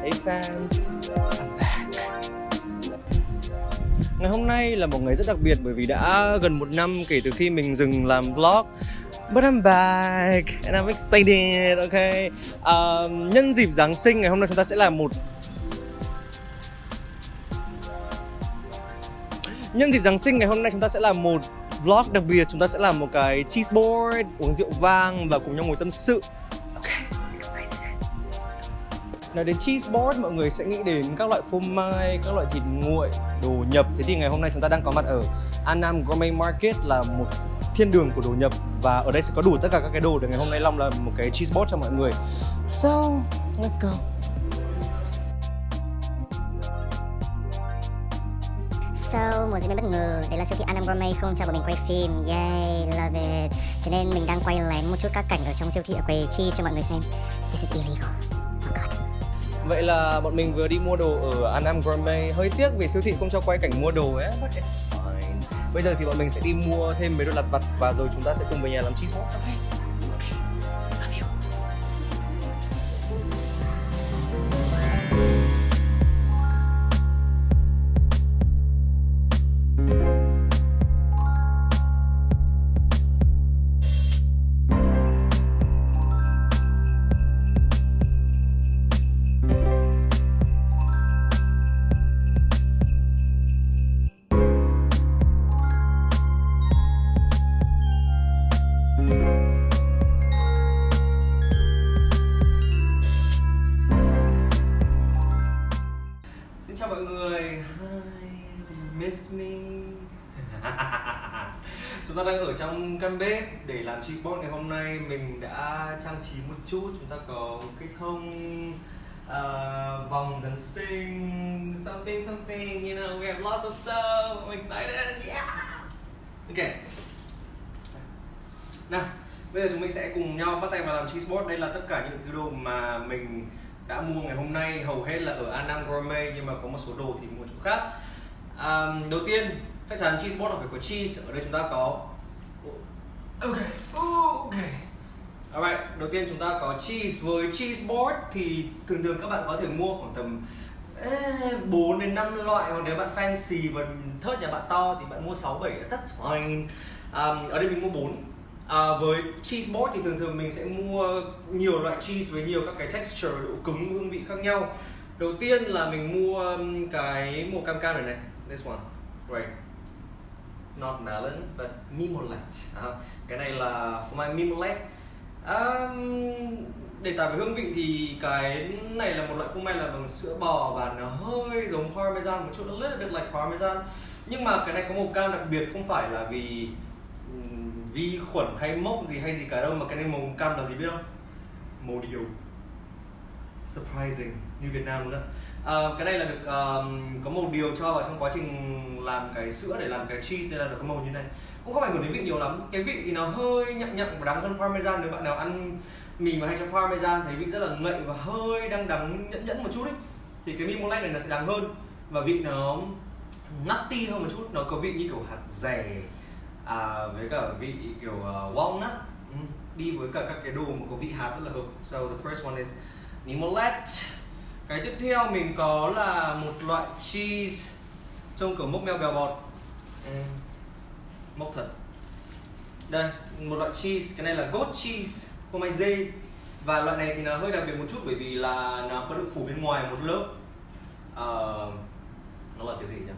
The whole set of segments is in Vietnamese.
Hey fans, I'm back. Ngày hôm nay là một ngày rất đặc biệt bởi vì đã gần 1 năm kể từ khi mình dừng làm vlog. But I'm back and I'm excited, okay. Nhân dịp Giáng sinh ngày hôm nay chúng ta sẽ làm một vlog đặc biệt. Chúng ta sẽ làm một cái cheese board, uống rượu vang và cùng nhau ngồi tâm sự. Nói đến cheese board, mọi người sẽ nghĩ đến các loại phô mai, các loại thịt nguội, đồ nhập. Thế thì ngày hôm nay chúng ta đang có mặt ở Annam Gourmet Market, là một thiên đường của đồ nhập. Và ở đây sẽ có đủ tất cả các cái đồ để ngày hôm nay Long làm một cái cheese board cho mọi người. So, let's go. So, một diễn biến bất ngờ, đấy là siêu thị Annam Gourmet không cho bọn mình quay phim. Yay, love it. Thế nên mình đang quay lén một chút các cảnh ở trong siêu thị ở quầy cheese cho mọi người xem. This is illegal. Oh god. Vậy là bọn mình vừa đi mua đồ ở Annam Gourmet. Hơi tiếc vì siêu thị không cho quay cảnh mua đồ ấy, but it's fine. Bây giờ thì bọn mình sẽ đi mua thêm mấy đồ lặt vặt và rồi chúng ta sẽ cùng về nhà làm cheese board. Okay. Love you. Chào mọi người, hi, miss me. Chúng ta đang ở trong căn bếp để làm cheese board ngày hôm nay. Mình đã trang trí một chút, chúng ta có cây thông, vòng Giáng sinh, something, you know, we have lots of stuff. I'm excited, yeah. Ok. Nào, bây giờ chúng mình sẽ cùng nhau bắt tay vào làm cheese board. Đây là tất cả những thứ đồ mà mình đã mua ngày hôm nay, hầu hết là ở Annam Gourmet, nhưng mà có một số đồ thì mua chỗ khác. Đầu tiên chắc chắn cheese board là phải có cheese. Ở đây chúng ta có ok. Alright, đầu tiên chúng ta có cheese. Với cheese board thì thường các bạn có thể mua khoảng tầm 4 đến 5 loại, hoặc nếu bạn fancy và thớt nhà bạn to thì bạn mua 6-7, that's fine. Ở đây mình mua 4. Với cheese board thì thường mình sẽ mua nhiều loại cheese với nhiều các cái texture, độ cứng, hương vị khác nhau. Đầu tiên là mình mua cái màu cam cam này, this one, right, not melon but mimolette. Cái này là phô mai mimolette. Để tả về hương vị thì cái này là một loại phô mai là bằng sữa bò và nó hơi giống parmesan một chút, a little bit like parmesan. Nhưng mà cái này có màu cam đặc biệt, không phải là vì vi khuẩn hay mốc gì hay gì cả đâu, mà cái này màu cam là gì biết không? Màu điều. Surprising, như Việt Nam luôn đó. Cái này là được có màu điều cho vào trong quá trình làm cái sữa để làm cái cheese, nên là được có màu như này. Cũng không ảnh hưởng đến vị nhiều lắm. Cái vị thì nó hơi nhậm và đắng hơn parmesan. Nếu bạn nào ăn mì mà hay cho parmesan thấy vị rất là ngậy và hơi đắng nhẫn một chút ấy, thì cái mimolette này nó sẽ đắng hơn và vị nó nutty hơn một chút. Nó có vị như kiểu hạt dẻ, với cả vị kiểu walnut, đi với cả các cái đồ mà có vị hạt rất là hợp. So the first one is mimolette. Cái tiếp theo mình có là một loại cheese trông kiểu mốc meo bèo bọt, mốc thật. Đây, một loại cheese, cái này là goat cheese, phô mai dê. Và loại này thì nó hơi đặc biệt một chút bởi vì là nó có được phủ bên ngoài một lớp nó là cái gì nhỉ?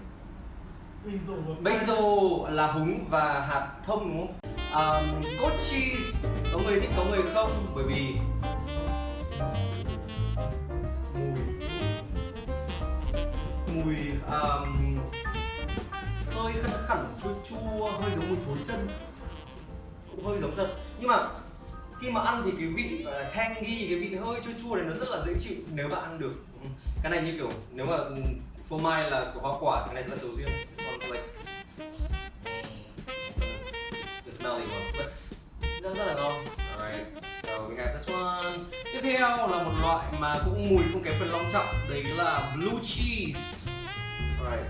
Basil là húng và hạt thông, đúng không? Goat cheese có người thích có người không, bởi vì mùi hơi khẳng chua, hơi giống mùi thối chân, cũng hơi giống thật. Nhưng mà khi mà ăn thì cái vị tangy, cái vị hơi chua này nó rất là dễ chịu nếu bạn ăn được. Cái này như kiểu nếu mà phô mai là của hoa quả, cái này sẽ là sầu riêng. This one's like the smelly one, but nó rất là ngon. Alright, so we have this one. Tiếp theo là một loại mà cũng mùi không kém phần long trọng, đấy là blue cheese. Alright.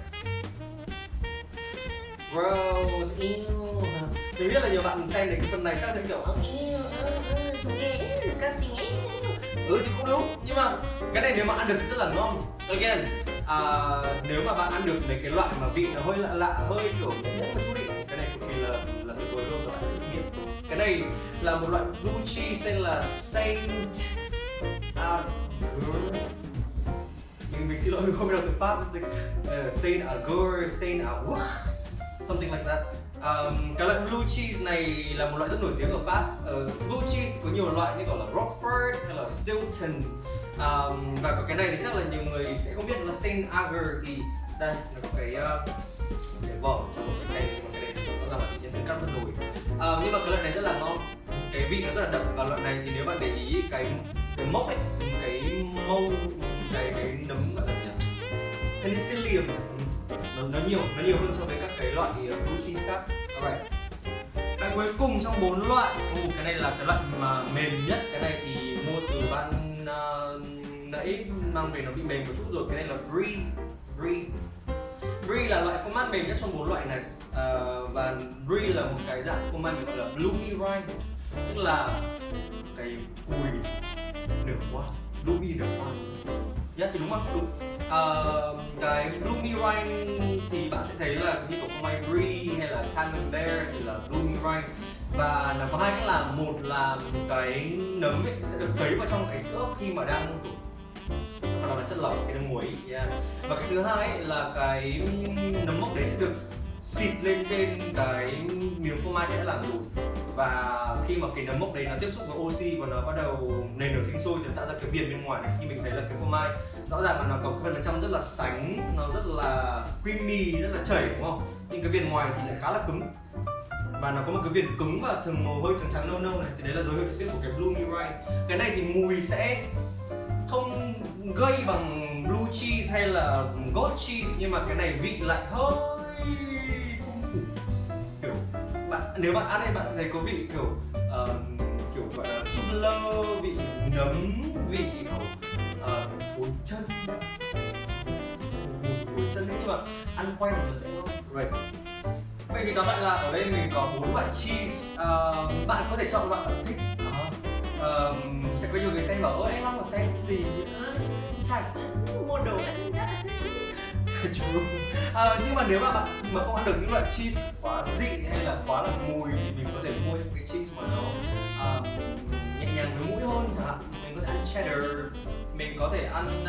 Gross, ew. Mình biết là nhiều bạn xem đến cái phần này chắc sẽ kiểu ew, disgusting, ew. thì cũng đúng, nhưng mà cái này nếu mà ăn được thì rất là ngon. Again, nếu mà bạn ăn được mấy cái loại mà vị nó hơi lạ lạ, hơi kiểu nhẫn một chút đi, cái này cực kỳ là tuyệt vời luôn, các bạn sẽ được nghiện. Cái này là một loại blue cheese tên là Saint Agur. Mình xin lỗi, mình không biết đọc từ Pháp. Saint Agur, Saint Agur, something like that. Cái loại blue cheese này là một loại rất nổi tiếng ở Pháp. Blue cheese thì có nhiều loại như gọi là Roquefort hay là Stilton. Và có cái này thì chắc là nhiều người sẽ không biết là Saint Agur. Thì đây nó có cái vỏ cho mọi người xem, nhưng mà cái này rõ ràng là bị nhân viên cắt mất rồi. Nhưng mà cái loại này rất là ngon, cái vị nó rất là đậm. Và loại này thì nếu bạn để ý cái mốc ấy, cái mâu, cái nấm gọi là gì nhỉ? Penicillium, nó nhiều hơn so với các cái loại blue cheese khác. Alright. Cái cuối cùng trong 4 loại, cái này là cái loại mà mềm nhất. Cái này thì mua từ ban nãy mang về nó bị mềm một chút rồi. Cái này là Brie là loại phô mai mềm nhất trong 4 loại này. Và Brie là một cái dạng phô mai gọi là bloomy rind, tức là cái cùi nở hoa, bloomy nở hoa. Thì đúng không? Đúng. Cái bloomy rind thì bạn sẽ thấy là như kiểu phô mai Brie hay là camembert thì là bloomy rind. Và nó có hai cách làm. Một là cái nấm ấy sẽ được cấy vào trong cái sữa khi mà đang còn là chất lỏng, cái đang muối. Và cái thứ hai là cái nấm mốc đấy sẽ được xịt lên trên cái miếng phô mai đã làm rồi. Và khi mà cái nấm mốc đấy nó tiếp xúc với oxy và nó bắt đầu nảy nở sinh sôi thì nó tạo ra cái viền bên ngoài này. Khi mình thấy là cái phô mai rõ ràng là nó có phần bên trong rất là sánh, nó rất là creamy, rất là chảy, đúng không? Nhưng cái viền ngoài thì lại khá là cứng. Và nó có một cái viền cứng và thường màu hơi trắng trắng nâu nâu này, thì đấy là dấu hiệu nhận biết của cái bloomy rind. Cái này thì mùi sẽ không gây bằng blue cheese hay là goat cheese, nhưng mà cái này vị lại hơi kiểu nếu bạn ăn ấy bạn sẽ thấy có vị kiểu gọi là súp lơ, vị nấm, vị thối chân, nhưng mà ăn quay nó sẽ ngon. Right. Vậy thì tóm lại là ở đây mình có 4 loại cheese. Bạn có thể chọn loại bạn thích. Sẽ có nhiều người xem bảo ôi em ăn một fancy chẳng mua đồ anh nhá. True. Nhưng mà nếu mà bạn mà không ăn được những loại cheese quá dị hay là quá là mùi thì mình có thể mua những cái cheese mà nó nhẹ nhàng với mũi hơn chẳng hạn. Mình có thể ăn cheddar, mình có thể ăn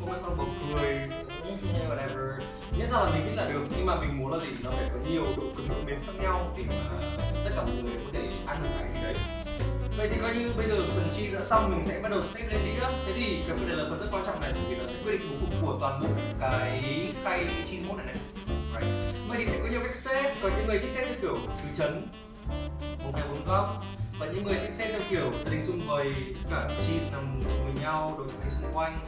phô mai con bầu cười, whatever. Miễn sao là mình nghĩ là được, nhưng mà mình muốn là gì, nó phải có nhiều độ cứng độ mềm khác nhau để mà tất cả mọi người có thể ăn được cái gì đấy. Vậy thì coi như bây giờ phần cheese đã xong, mình sẽ bắt đầu xếp lên đĩa. Thế thì cái phần này là phần rất quan trọng này, vì nó sẽ quyết định bố cục của toàn bộ cái khay cheese mode này. Right. Vậy thì sẽ có nhiều cách xếp. Có những người thích xếp theo kiểu tứ chấn, một cái bốn góc. Và những người thích xếp theo kiểu gia đình sum vầy, cả cheese nằm với nhau, đồ trang trí xung quanh.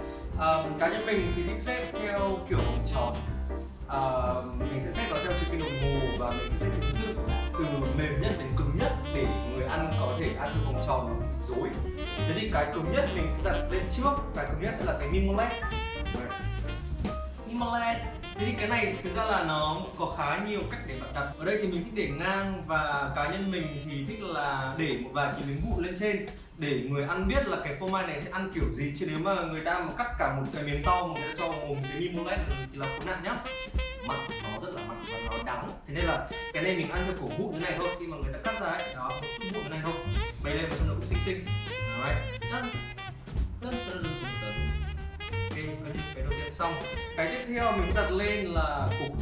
Cá nhân mình thì thích xếp theo kiểu vòng tròn. Mình sẽ xếp nó theo chu kỳ đồng hồ và mình sẽ xếp thứ tự từ mềm nhất đến cứng nhất để người ăn có thể ăn được vòng tròn dối. Thế thì cái cứng nhất mình sẽ đặt lên trước, cái cứng nhất sẽ là cái mimolet. Thế thì cái này thực ra là nó có khá nhiều cách để bạn đặt. Ở đây thì mình thích để ngang, và cá nhân mình thì thích là để một vài cái miếng vụn lên trên để người ăn biết là cái phô mai này sẽ ăn kiểu gì. Chứ nếu mà người ta mà cắt cả một cái miếng to mà người ta cho mồm cái mimolet thì là khốn nạn nhá. Mặn, nó rất là mặn và nó đắng. Thế nên là cái này mình ăn theo cổ vụn thế này thôi. Khi mà người ta cắt ra ấy, đó, một chút vụn thế này thôi, bày lên và cho nó cũng xinh xinh. Ok, cái đầu tiên xong. Cái tiếp theo mình đặt lên là cục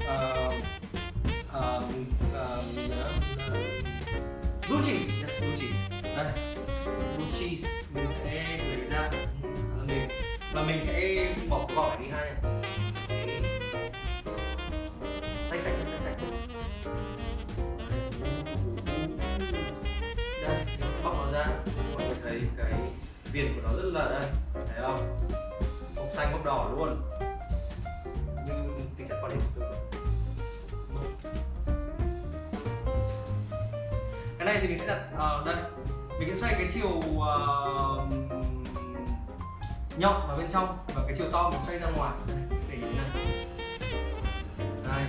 blue cheese. Yes, blue cheese. Đây, blue cheese mình sẽ lấy ra mềm và mình sẽ bỏ cái vỏ này đi ha. Tay sạch. Đây, mình sẽ bóc nó ra. Mọi người thấy cái viền của nó rất là đây, thấy không? Bông xanh bông đỏ luôn, như tính chất quan hệ được. Cái này thì mình sẽ đặt đây, mình sẽ xoay cái chiều nhọn vào bên trong và cái chiều to mình xoay ra ngoài. Mình sẽ để như thế này. Đây.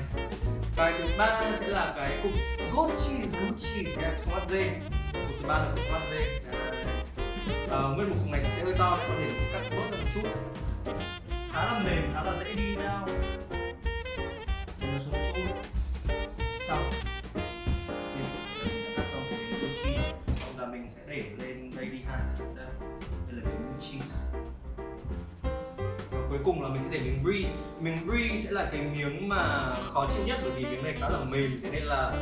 Cái thứ ba sẽ là cái cục goat cheese, yes, fromage. Cục thứ ba là cục fromage. Nguyên một cục này sẽ hơi to, có thể mình sẽ cắt bớt ra một chút. Khá là mềm, khá là dễ đi dao. Để nó xuống một chút. Xong. Thì mình đã cắt xong thì mình blue cheese. Và mình sẽ để lên đây đi ha. Đây là cái blue cheese. Và cuối cùng là mình sẽ để miếng brie. Miếng brie sẽ là cái miếng mà khó chịu nhất bởi vì miếng này khá là mềm, thế nên là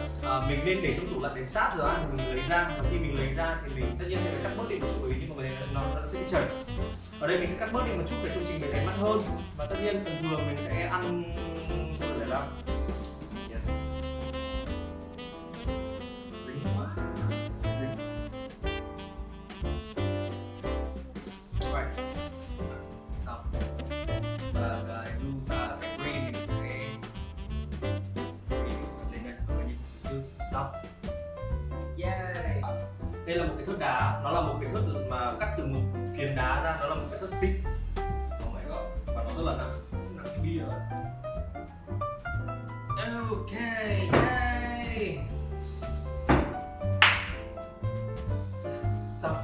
mình nên để trong tủ lạnh đến sát giờ ăn thì mình lấy ra. Và khi mình lấy ra thì mình tất nhiên sẽ phải cắt bớt đi một chút bởi vì như mọi người thấy nó sẽ bị chảy. Ở đây mình sẽ cắt bớt đi một chút để chương trình thấy mắt hơn. Và tất nhiên phần thường mình sẽ ăn cho giải lao. Yes. Dính quá. Dính. Right. Xong. Và cái green mình sẽ lên đây và nhìn xong. Yeah. Đây là một cái thớt đá, nó là một cái thớt mà cắt từ một phiến đá ra, nó là một cái thớt xích. Oh my god, và nó rất là nặng như bia. Ok, yay. Yes. Xong.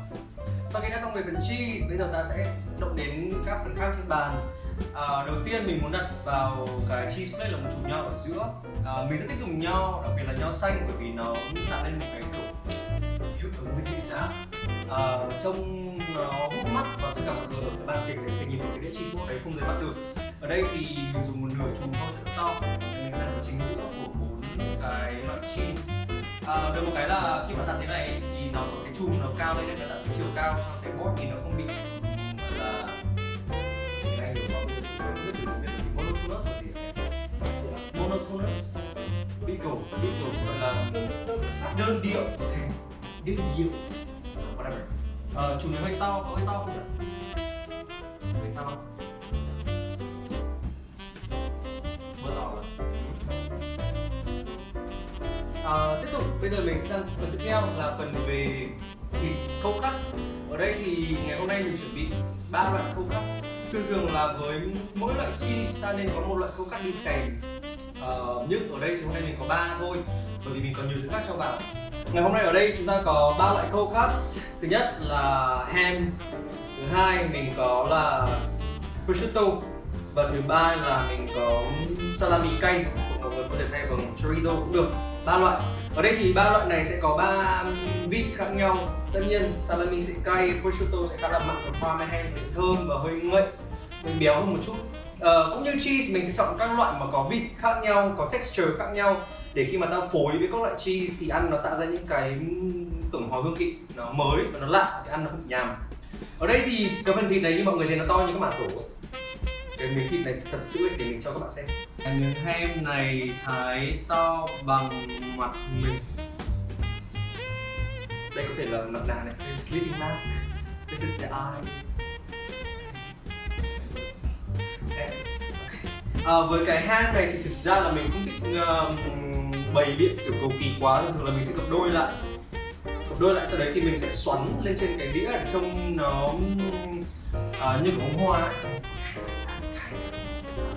Sau khi đã xong về phần cheese, bây giờ ta sẽ động đến các phần khác trên bàn. Đầu tiên mình muốn đặt vào cái cheese plate là một chùm nho ở giữa. Mình rất thích dùng nho, đặc biệt là nho xanh bởi vì nó tạo nên một cái kiểu hiệu ứng với thị giác. Trông nó hút mắt và tất cả mọi người ở cái bàn tiệc sẽ phải nhìn vào cái đĩa cheese board đấy không rời mắt được. Ở đây thì mình dùng một nửa chùm thôi cho nó to, mình đặt vào chính giữa của 4 cái loại cheese. Được một cái là khi mà đặt thế này thì nó có cái chùm nó cao lên nên là đặt cái chiều cao cho cái board thì nó không bị gọi là cái này hiểu không? Không biết từ tiếng Việt monotonous là gì? Monotonous, gọi là đơn điệu. Ok, đơn điệu. Whatever. Chùm này hơi to, có hơi to không nhỉ? Hơi to. Mưa to rồi. Tiếp tục, bây giờ mình sẽ sang phần tiếp theo là phần về thịt cold cuts. Ở đây thì ngày hôm nay mình chuẩn bị 3 loại cold cuts. Thường là với mỗi loại cheese ta nên có một loại cold cut đi kèm. Nhưng ở đây thì hôm nay mình có 3 thôi, bởi vì mình còn nhiều thứ khác cho vào. Ngày hôm nay ở đây chúng ta có 3 loại cold cuts. Thứ nhất là ham, thứ hai mình có là prosciutto, và thứ ba là mình có salami cay, mọi người có thể thay bằng chorizo cũng được. 3 loại. Ở đây thì 3 loại này sẽ có 3 vị khác nhau. Tất nhiên salami sẽ cay, prosciutto sẽ khá là mặn, và parmesan thì thơm và hơi ngậy, hơi béo hơn một chút. Cũng như cheese mình sẽ chọn các loại mà có vị khác nhau, có texture khác nhau để khi mà ta phối với các loại cheese thì ăn nó tạo ra những cái tổng hòa hương vị nó mới và nó lạ thì ăn nó không bị nhàm. Ở đây thì cái phần thịt này như mọi người thấy nó to như các mã tổ ấy. Cái miếng thịt này thật sự ấy, để mình cho các bạn xem. Cái miếng ham này thái to bằng mặt mình. Đây có thể là mặt nạ này, sleeping mask. This is the eyes. Với cái ham này thì thực ra là mình không thích bày biện kiểu cầu kỳ quá, thường là mình sẽ gập đôi lại, sau đấy thì mình sẽ xoắn lên trên cái đĩa để trông nó như bông hoa ấy.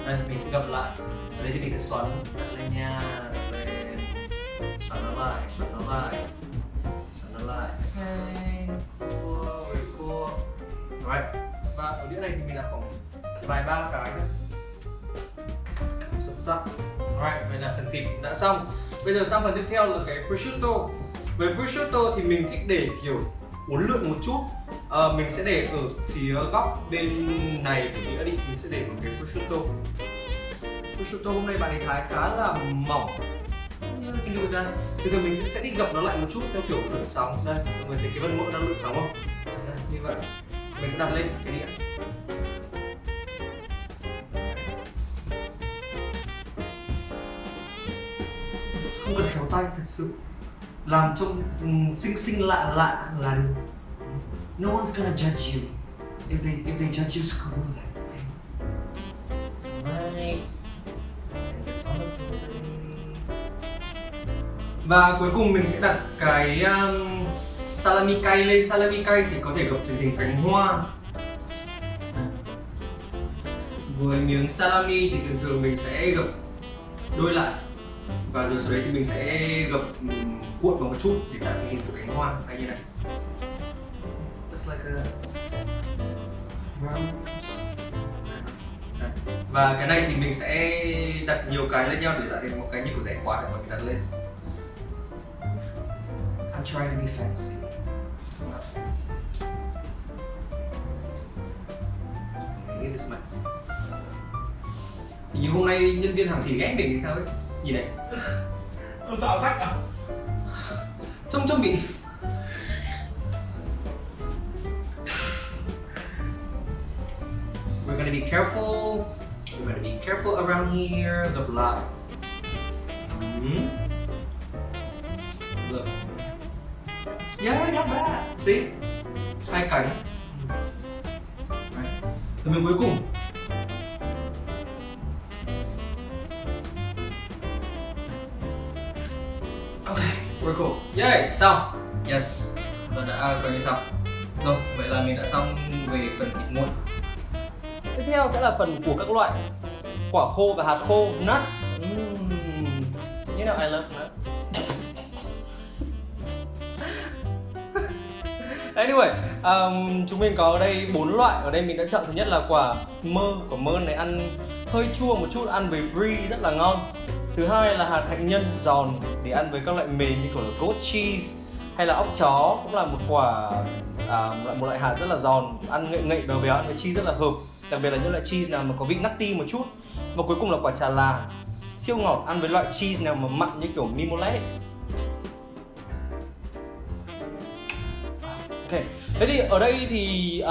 Đây mình sẽ gập lại, sau đấy thì mình sẽ xoắn đặt lên nha, đặt lên, xoắn nó lại, xoắn nó lại. Okay, cool, very cool. Alright, và ở đĩa này thì mình đặt khoảng vài ba cái nữa. Xuất sắc. Alright, vậy là phần thịt đã xong. Bây giờ sang phần tiếp theo là cái prosciutto. Với prosciutto thì mình thích để kiểu uốn lượn một chút. Mình sẽ để ở phía góc bên này của đĩa đi, mình sẽ để một cái prosciutto. Prosciutto hôm nay bạn ấy thái khá là mỏng. Như cái điều ra, thì thường mình sẽ đi gập nó lại một chút theo kiểu lượn sóng. Đây, mọi người thấy cái vân mỡ nó lượn sóng không? Đây, như vậy. Mình sẽ đặt lên cái đĩa. Không cần khéo tay, thật sự làm trông xinh lạ là được. No one's gonna judge you. If they judge you, screw them. Okay. Và cuối cùng mình sẽ đặt cái salami cay lên. Salami cay thì có thể gập thành hình cánh hoa. Với miếng salami thì thường mình sẽ gập đôi lại, và rồi sau đấy thì mình sẽ gập cuộn vào một chút để tạo thành hình kiểu cánh hoa, như này. It's like a và cái này thì mình sẽ đặt nhiều cái lên nhau để tạo thành một cái như của rẻ quạt để mà mình đặt lên. I'm trying to be fancy. I'm not fancy. Need this mic. Thì hôm nay nhân viên hàng thì ghét mình thì sao ấy? Nhìn này. Dạo thách à? Trông bị. We're gonna be careful. We're gonna be careful around here. Gặp lại. Look. Yeah, not bad. See? Hai cánh. Right. Rồi mình cuối cùng. Okay, we're cool. Yay, xong. Yes. Và đã coi như xong. Rồi, vậy là mình đã xong về phần thịt nguội. Tiếp theo sẽ là phần của các loại quả khô và hạt khô, nuts. You know I love nuts. Anyway, chúng mình có ở đây 4 loại. Ở đây mình đã chọn thứ nhất là quả mơ. Quả mơ này ăn hơi chua một chút, ăn với brie rất là ngon. Thứ hai là hạt hạnh nhân giòn để ăn với các loại mềm như kiểu là goat cheese hay là óc chó, cũng là một quả một loại hạt rất là giòn, ăn ngậy ngậy béo béo, ăn với cheese rất là hợp. Đặc biệt là những loại cheese nào mà có vị nutty một chút. Và cuối cùng là quả trà là siêu ngọt, ăn với loại cheese nào mà mặn như kiểu mimolet. Ok, thế thì ở đây thì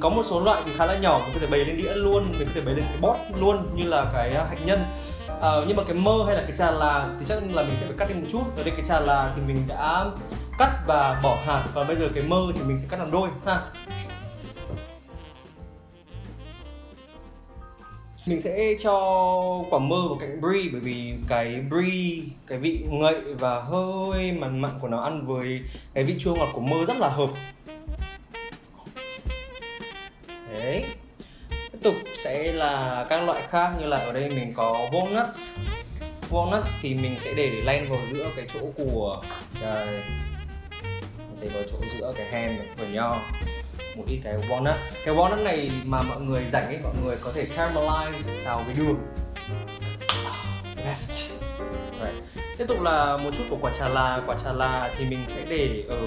có một số loại thì khá là nhỏ, mình có thể bày lên đĩa luôn, mình có thể bày lên cái bót luôn như là cái hạnh nhân. Nhưng mà cái mơ hay là cái trà là thì chắc là mình sẽ phải cắt đi một chút. Ở đây cái trà là thì mình đã cắt và bỏ hạt, còn bây giờ cái mơ thì mình sẽ cắt làm đôi ha. Mình sẽ cho quả mơ vào cạnh brie bởi vì cái brie, cái vị ngậy và hơi mặn mặn của nó ăn với cái vị chua ngọt của mơ rất là hợp. Đấy. Tiếp tục sẽ là các loại khác như là ở đây mình có walnuts. Walnuts thì mình sẽ để len vào giữa cái chỗ của thấy vào chỗ giữa cái ham của nho. Một ít cái walnut. Cái walnut này mà mọi người rảnh ấy, mọi người có thể caramelize xào với đường. Best. Right. Tiếp tục là một chút của quả trà là. Quả trà là thì mình sẽ để ở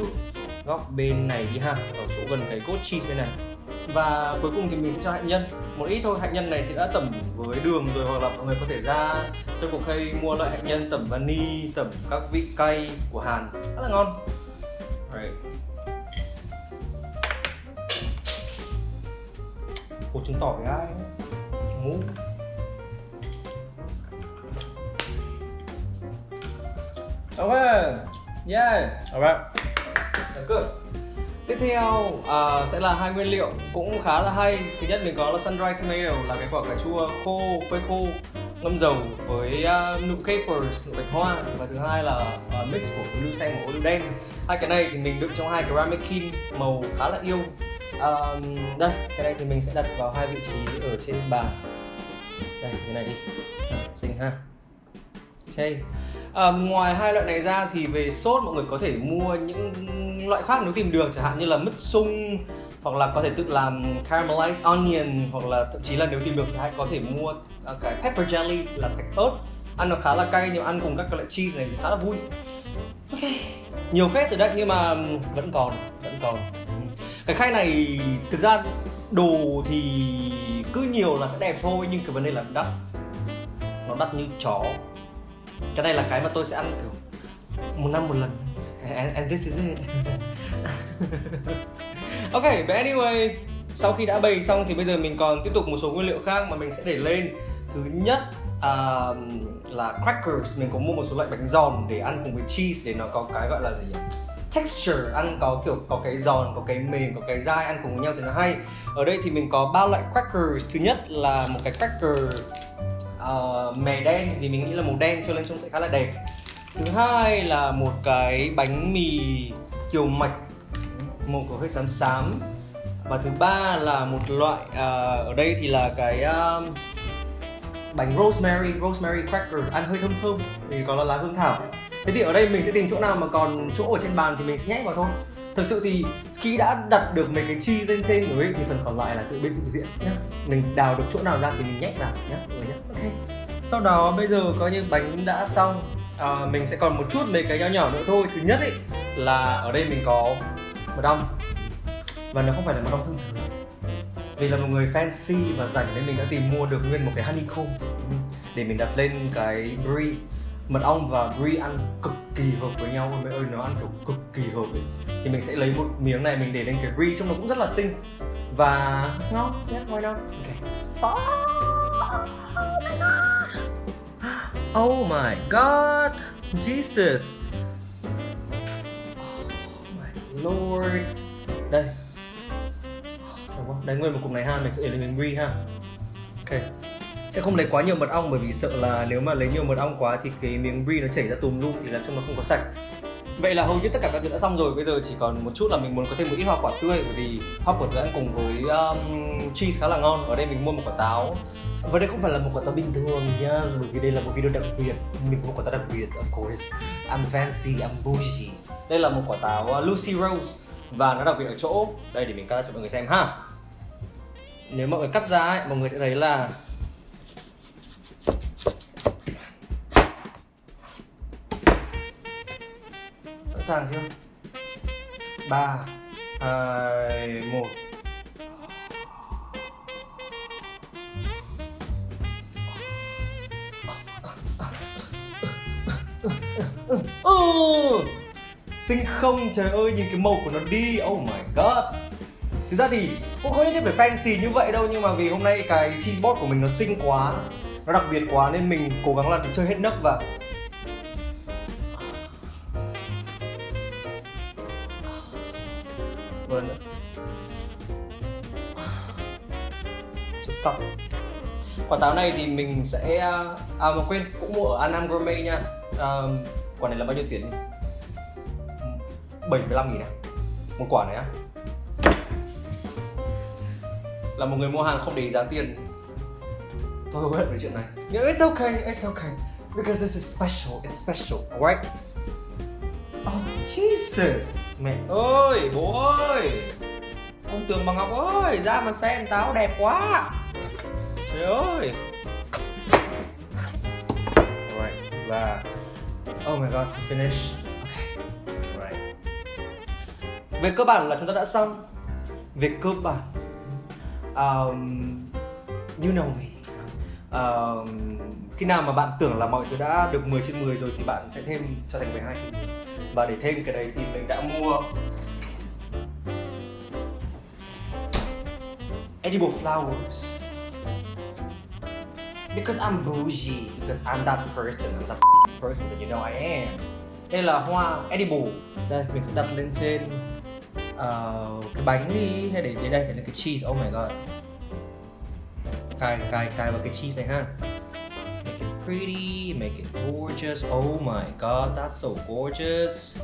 góc bên này đi ha, ở chỗ gần cái goat cheese bên này. Và cuối cùng thì mình sẽ cho hạnh nhân. Một ít thôi, hạnh nhân này thì đã tẩm với đường rồi, hoặc là mọi người có thể ra Circle K mua loại hạnh nhân tẩm vani, tẩm các vị cay của Hàn, rất là ngon. Right. Hột trứng tỏi với ai? Ngu. Okay, yeah, alright, that's good. Tiếp theo sẽ là hai nguyên liệu cũng khá là hay. Thứ nhất mình có là sun-dried tomato, là cái quả cà chua khô, phơi khô, ngâm dầu với nụ capers, nụ bạch hoa. Và thứ hai là mix của ô liu xanh và ô liu đen. Hai cái này thì mình đựng trong hai cái ramekin màu khá là yêu. Đây, cái này thì mình sẽ đặt vào hai vị trí ở trên bàn. Đây, cái này đi, xinh ha. Ok. Ngoài hai loại này ra thì về sốt mọi người có thể mua những loại khác nếu tìm được, chẳng hạn như là mứt sung, hoặc là có thể tự làm caramelized onion, hoặc là thậm chí là nếu tìm được thì hãy có thể mua cái pepper jelly là thạch ớt. Ăn nó khá là cay nhưng ăn cùng các loại cheese này thì khá là vui. Ok, nhiều phết rồi đấy nhưng mà vẫn còn. Cái khay này thực ra đồ thì cứ nhiều là sẽ đẹp thôi, nhưng cái vấn đề là đắt. Nó đắt như chó. Cái này là cái mà tôi sẽ ăn kiểu một năm một lần. And this is it. Ok, but anyway, sau khi đã bày xong thì bây giờ mình còn tiếp tục một số nguyên liệu khác mà mình sẽ để lên. Thứ nhất là crackers. Mình có mua một số loại bánh giòn để ăn cùng với cheese, để nó có cái gọi là gì nhỉ? Texture, ăn có kiểu có cái giòn, có cái mềm, có cái dai, ăn cùng với nhau thì nó hay. Ở đây thì mình có 3 loại crackers. Thứ nhất là một cái cracker mè đen, vì mình nghĩ là màu đen cho nên trông sẽ khá là đẹp. Thứ hai là một cái bánh mì kiều mạch, màu có hơi xám xám. Và thứ ba là một loại ở đây thì là cái bánh rosemary cracker, ăn hơi thơm thơm vì có là lá hương thảo. Thế thì ở đây mình sẽ tìm chỗ nào mà còn chỗ ở trên bàn thì mình sẽ nhét vào thôi. Thực sự thì khi đã đặt được mấy cái cheese lên trên rồi ấy, thì phần còn lại là tự biên tự diễn nhá. Mình đào được chỗ nào ra thì mình nhét vào nhá, mọi người nhá. Ok. Sau đó bây giờ coi như bánh đã xong. Mình sẽ còn một chút mấy cái nhỏ nhỏ nữa thôi. Thứ nhất ấy là ở đây mình có mật ong. Và nó không phải là mật ong thông thường. Vì là một người fancy và rảnh nên mình đã tìm mua được nguyên một cái honeycomb để mình đặt lên cái brie. Mật ong và brie ăn cực kỳ hợp với nhau, ôi mẹ ơi, nó ăn kiểu cực kỳ hợp ấy. Thì mình sẽ lấy một miếng này mình để lên cái brie, trông nó cũng rất là xinh và ngon nhé, ngoài đâu. Ok. Oh my god, Jesus, oh my lord. Đây, đánh nguyên một cục này ha, mình sẽ để lên miếng brie ha. Ok. Sẽ không lấy quá nhiều mật ong bởi vì sợ là nếu mà lấy nhiều mật ong quá thì cái miếng brie nó chảy ra tùm lum thì là trông nó không có sạch. Vậy là hầu như tất cả các thứ đã xong rồi. Bây giờ chỉ còn một chút là mình muốn có thêm một ít hoa quả tươi bởi vì hoa quả tươi ăn cùng với cheese khá là ngon. Ở đây mình mua một quả táo. Và đây không phải là một quả táo bình thường, yes, bởi vì đây là một video đặc biệt. Mình có một quả táo đặc biệt, of course. I'm fancy, I'm bougie. Đây là một quả táo Lucy Rose và nó đặc biệt ở chỗ đây, để mình cắt cho mọi người xem ha. Nếu mọi người cắt ra ấy, mọi người sẽ thấy là sẵn sàng chưa? 3, 2, 1. Xinh không? Trời ơi, nhìn cái màu của nó đi. Oh my god. Thực ra thì cũng không nhất thiết phải fancy như vậy đâu, nhưng mà vì hôm nay cái cheese board của mình nó xinh quá, nó đặc biệt quá nên mình cố gắng là chơi hết nấc và một lần nữa. Xuất sắc. Quả táo này thì mình sẽ mà quên, cũng mua ở Anam Gourmet nha. Quả này là bao nhiêu tiền nhỉ? 75.000 à? Một quả này á? Là một người mua hàng không để ý giá tiền. Tôi hối hận về chuyện này. Nhưng it's okay, it's okay. Because this is special, it's special, alright? Oh, Jesus! Mẹ ơi, bố ơi! Ông Tường bà Ngọc ơi, ra mà xem, táo đẹp quá! Trời ơi! Alright, và... Oh my god, to finish. Okay, alright. Về cơ bản là chúng ta đã xong. Về cơ bản, you know me. Khi nào mà bạn tưởng là mọi thứ đã được 10/10 rồi thì bạn sẽ thêm cho thành 12/10. Và để thêm cái đấy thì mình đã mua edible flowers. Because I'm bougie, because I'm that person, I'm that person that you know I am. Đây là hoa edible. Đây, mình sẽ đặt lên trên cái bánh đi, hay để đây là cái cheese. Oh my god. Cài vào cái cheese này ha. Make it pretty, make it gorgeous. Oh my god, that's so gorgeous.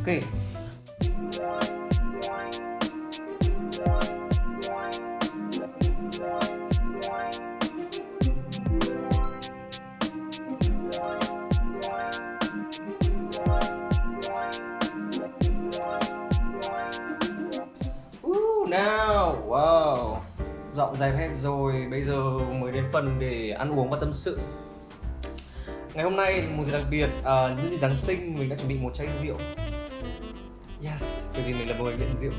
Okay. Now, wow. Dọn dẹp hết rồi, bây giờ mới đến phần để ăn uống và tâm sự. Ngày hôm nay một gì đặc biệt, những gì Giáng sinh mình đã chuẩn bị một chai rượu. Yes, bởi vì mình là một người nghiện rượu.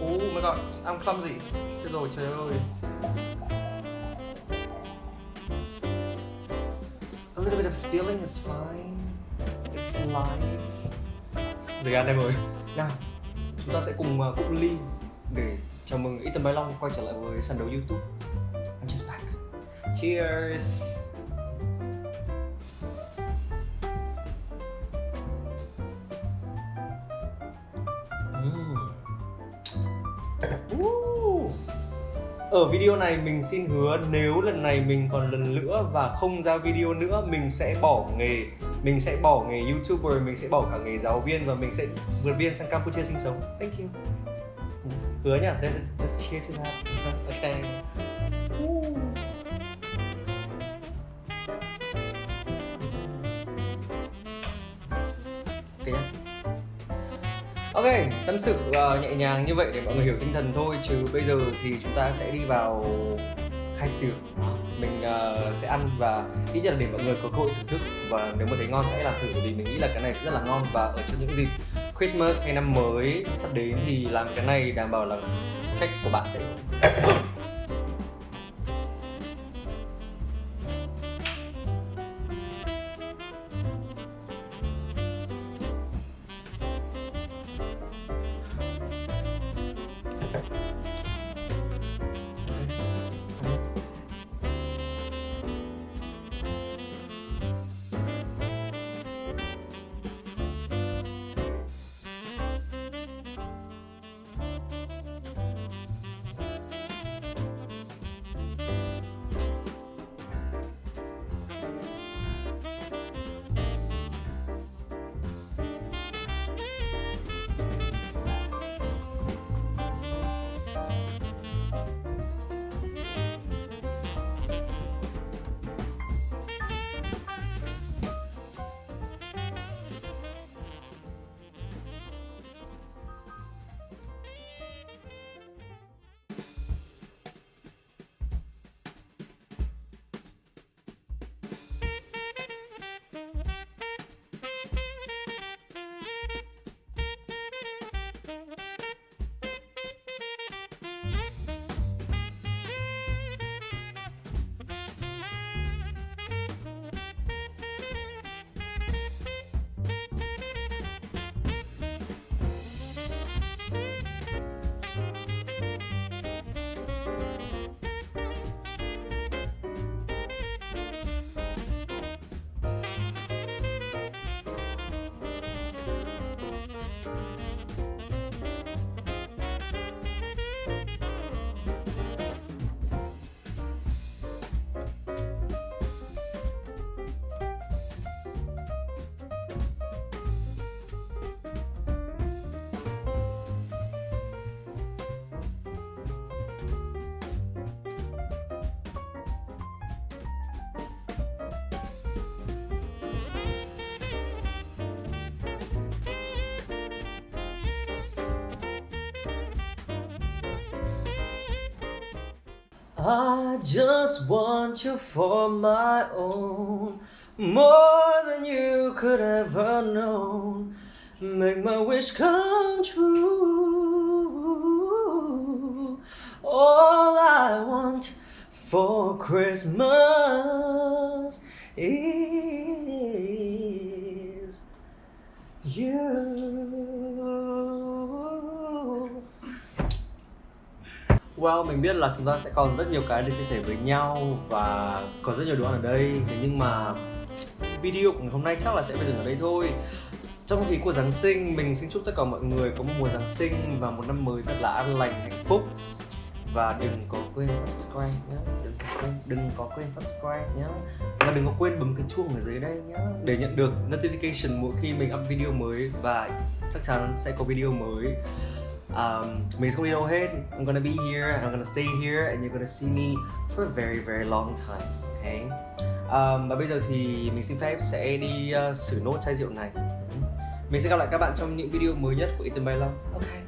Oh my god, I'm clumsy. Chết rồi, trời ơi. A little bit of spilling is fine. It's live. Rồi ăn em ơi. Nào, chúng ta sẽ cùng cụng ly để chào mừng Ethan Bái Long quay trở lại với sàn đấu YouTube. I'm just back. Cheers. Ở video này mình xin hứa nếu lần này mình còn lần nữa và không ra video nữa, mình sẽ bỏ nghề. Mình sẽ bỏ nghề YouTuber, mình sẽ bỏ cả nghề giáo viên và mình sẽ vượt biên sang Campuchia sinh sống. Thank you. Hứa nhá, let's cheer to that. Okay. Ok nhá. Ok, tâm sự nhẹ nhàng như vậy để mọi người hiểu tinh thần thôi. Chứ bây giờ thì chúng ta sẽ đi vào khai tiệc. Mình sẽ ăn và ít nhất là để mọi người có cơ hội thưởng thức. Và nếu mà thấy ngon hãy làm thử, bởi vì mình nghĩ là cái này rất là ngon. Và ở trong những dịp Christmas hay năm mới sắp đến thì làm cái này đảm bảo là khách của bạn sẽ I just want you for my own, more than you could ever know. Make my wish come true. All I want for Christmas is you. Well, mình biết là chúng ta sẽ còn rất nhiều cái để chia sẻ với nhau và có rất nhiều đồ ăn ở đây. Thế nhưng mà video của ngày hôm nay chắc là sẽ phải dừng ở đây thôi. Trong không khí của Giáng sinh, mình xin chúc tất cả mọi người có một mùa Giáng sinh và một năm mới thật là an lành, hạnh phúc. Và đừng có quên subscribe nhé. Đừng có quên subscribe nhé. Và đừng có quên bấm cái chuông ở dưới đây nhé, để nhận được notification mỗi khi mình up video mới. Và chắc chắn sẽ có video mới. Mình sẽ không đi đâu hết. I'm gonna be here, I'm gonna stay here, and you're gonna see me for a very very long time. Okay? Và bây giờ thì mình xin phép sẽ đi xử nốt chai rượu này. Mình sẽ gặp lại các bạn trong những video mới nhất của Ethan Bay Long. Okay.